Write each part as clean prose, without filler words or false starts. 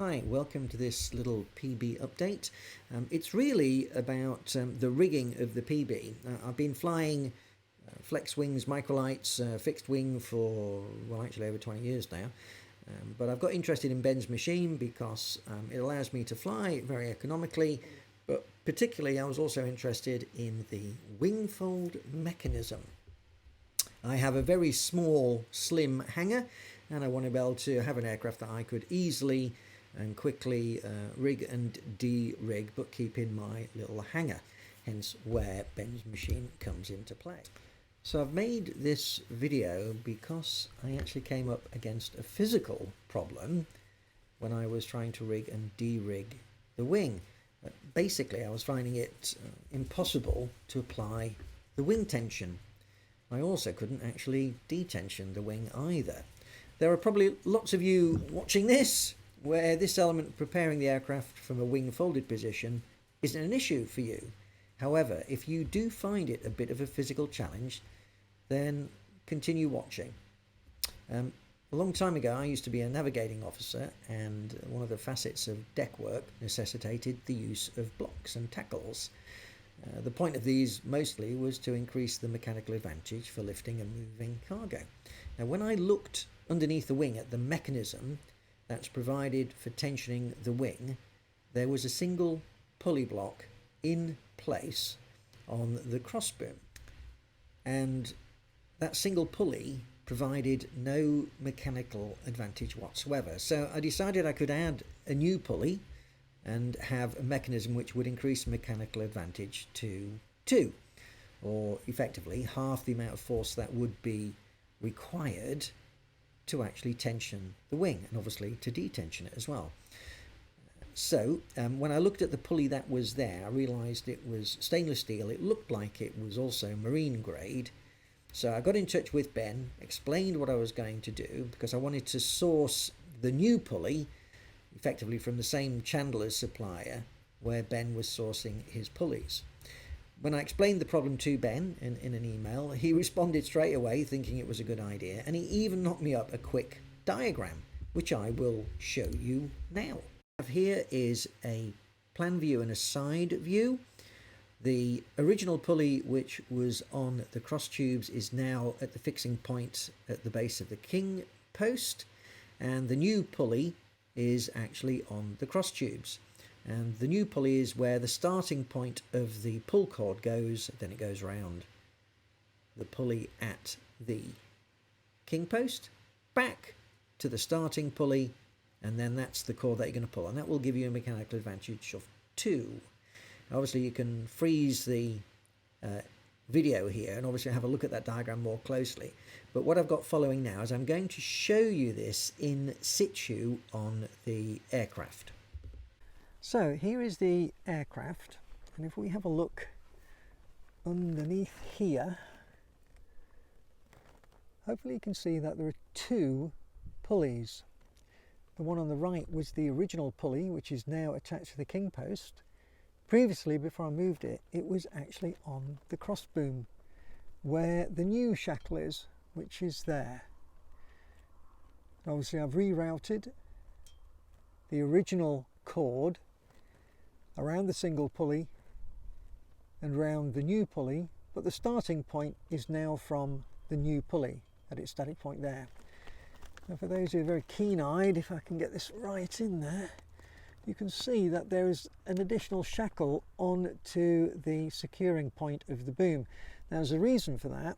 Hi, welcome to this little PeaBee update. It's really about the rigging of the PeaBee. I've been flying flex wings, microlights, fixed wing for, well, actually over 20 years now. But I've got interested in Ben's machine because it allows me to fly very economically, but particularly I was also interested in the wing fold mechanism. I have a very small, slim hangar, and I want to be able to have an aircraft that I could easily and quickly rig and de-rig, but keep in my little hangar, hence where Ben's machine comes into play. So I've made this video because I actually came up against a physical problem when I was trying to rig and de-rig the wing. Basically, I was finding it impossible to apply the wing tension. I also couldn't actually detension the wing either. There are probably lots of you watching this where this element of preparing the aircraft from a wing folded position isn't an issue for you. However, if you do find it a bit of a physical challenge, then continue watching. A long time ago, I used to be a navigating officer, and one of the facets of deck work necessitated the use of blocks and tackles. The point of these mostly was to increase the mechanical advantage for lifting and moving cargo. Now, when I looked underneath the wing at the mechanism that's provided for tensioning the wing, there was a single pulley block in place on the crossboom, and that single pulley provided no mechanical advantage whatsoever. So I decided I could add a new pulley and have a mechanism which would increase mechanical advantage to 2, or effectively half the amount of force that would be required to actually tension the wing, and obviously to detension it as well. So when I looked at the pulley that was there, I realized it was stainless steel. It looked like it was also marine grade. So I got in touch with Ben, explained what I was going to do, because I wanted to source the new pulley effectively from the same chandler's supplier where Ben was sourcing his pulleys. When I explained the problem to Ben in an email, he responded straight away thinking it was a good idea, and he even knocked me up a quick diagram, which I will show you now. Here is a plan view and a side view. The original pulley, which was on the cross tubes, is now at the fixing point at the base of the king post, and the new pulley is actually on the cross tubes. And the new pulley is where the starting point of the pull cord goes, then it goes around the pulley at the king post, back to the starting pulley, and then that's the cord that you're going to pull, and that will give you a mechanical advantage of 2. Obviously you can freeze the video here and obviously have a look at that diagram more closely, but what I've got following now is I'm going to show you this in situ on the aircraft. So here is the aircraft, and if we have a look underneath here, hopefully you can see that there are 2 pulleys. The one on the right was the original pulley, which is now attached to the king post. Previously, before I moved it, it was actually on the crossboom where the new shackle is, which is there. Obviously I've rerouted the original cord around the single pulley and round the new pulley, but the starting point is now from the new pulley at its static point there. Now, for those who are very keen-eyed, if I can get this right in there, you can see that there is an additional shackle on to the securing point of the boom. Now, there's a reason for that.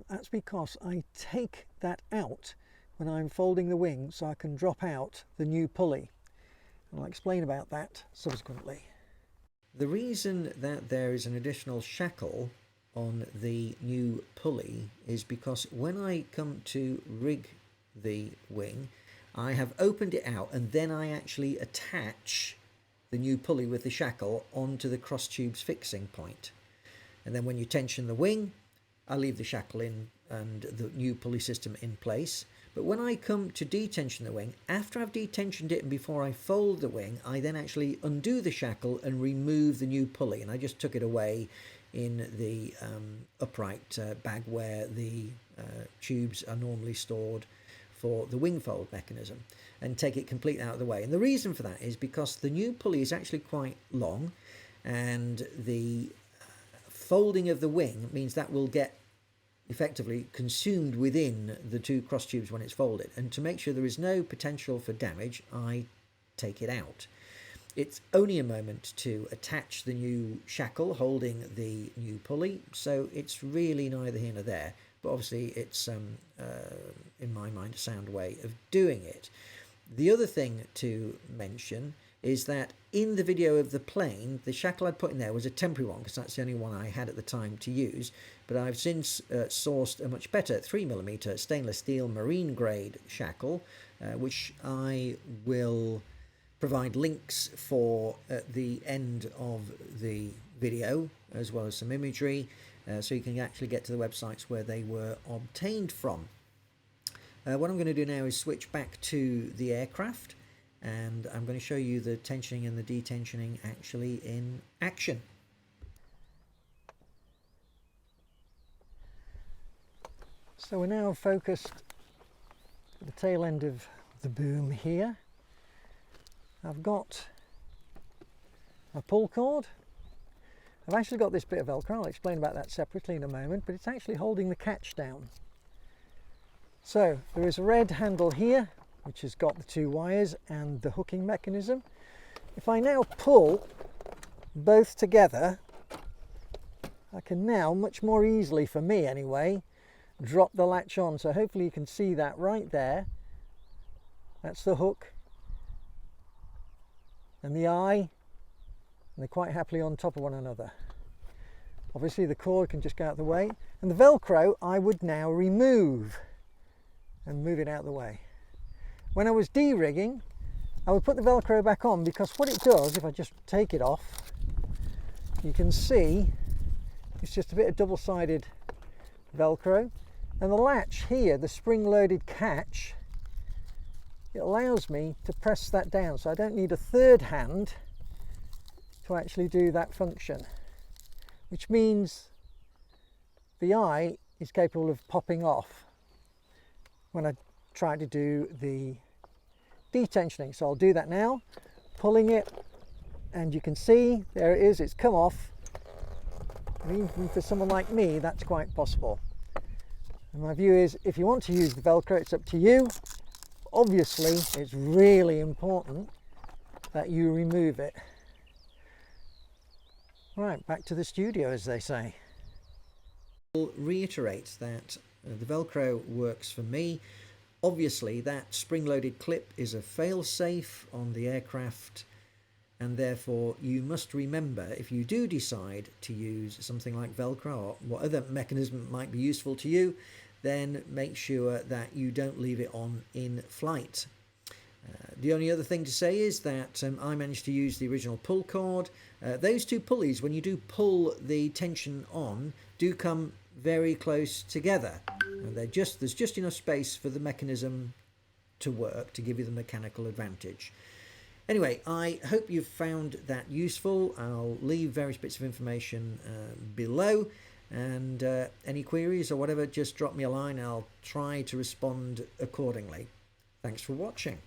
That's because I take that out when I'm folding the wing so I can drop out the new pulley. And I'll explain about that subsequently. The reason that there is an additional shackle on the new pulley is because when I come to rig the wing, I have opened it out and then I actually attach the new pulley with the shackle onto the cross tube's fixing point. And then when you tension the wing, I leave the shackle in and the new pulley system in place. But when I come to detension the wing, after I've detensioned it and before I fold the wing, I then actually undo the shackle and remove the new pulley. And I just took it away in the upright bag where the tubes are normally stored for the wing fold mechanism and take it completely out of the way. And the reason for that is because the new pulley is actually quite long, and the folding of the wing means that will get effectively consumed within the two cross tubes when it's folded. And to make sure there is no potential for damage, I take it out. It's only a moment to attach the new shackle holding the new pulley, so it's really neither here nor there, but obviously it's in my mind a sound way of doing it. The other thing to mention is that in the video of the plane, the shackle I'd put in there was a temporary one because that's the only one I had at the time to use, but I've since sourced a much better 3mm stainless steel marine grade shackle, which I will provide links for at the end of the video, as well as some imagery, so you can actually get to the websites where they were obtained from. What I'm going to do now is switch back to the aircraft, and I'm going to show you the tensioning and the detensioning actually in action. So we're now focused at the tail end of the boom here. I've got a pull cord. I've actually got this bit of Velcro. I'll explain about that separately in a moment, but it's actually holding the catch down. So there is a red handle here, which has got the two wires and the hooking mechanism. If I now pull both together, I can now, much more easily for me anyway, drop the latch on. So hopefully you can see that right there. That's the hook and the eye, and they're quite happily on top of one another. Obviously the cord can just go out of the way, and the Velcro I would now remove and move it out of the way. When I was de-rigging, I would put the Velcro back on, because what it does, if I just take it off, you can see it's just a bit of double-sided Velcro, and the latch here, the spring-loaded catch, it allows me to press that down, so I don't need a third hand to actually do that function, which means the eye is capable of popping off when I try to do the detensioning. So I'll do that now, pulling it, and you can see there it is, it's come off. And even for someone like me, that's quite possible. And my view is, if you want to use the Velcro, it's up to you. Obviously, it's really important that you remove it. Right, back to the studio, as they say. I'll reiterate that the Velcro works for me. Obviously, that spring-loaded clip is a fail-safe on the aircraft, and therefore you must remember, if you do decide to use something like Velcro or what other mechanism might be useful to you, then make sure that you don't leave it on in flight. The only other thing to say is that I managed to use the original pull cord. Those two pulleys, when you do pull the tension on, do come very close together. And there's just enough space for the mechanism to work to give you the mechanical advantage. Anyway, I hope you've found that useful. I'll leave various bits of information below. And any queries or whatever, just drop me a line. I'll try to respond accordingly. Thanks for watching.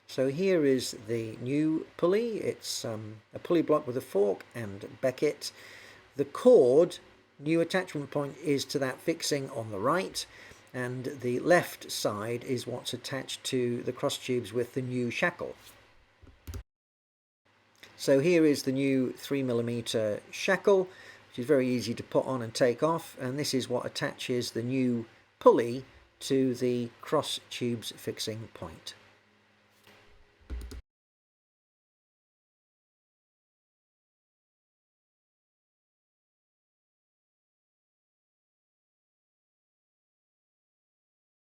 So here is the new pulley. It's a pulley block with a fork and becket. The cord, new attachment point, is to that fixing on the right, and the left side is what's attached to the cross tubes with the new shackle. So here is the new 3mm shackle, which is very easy to put on and take off, and this is what attaches the new pulley to the cross tubes fixing point.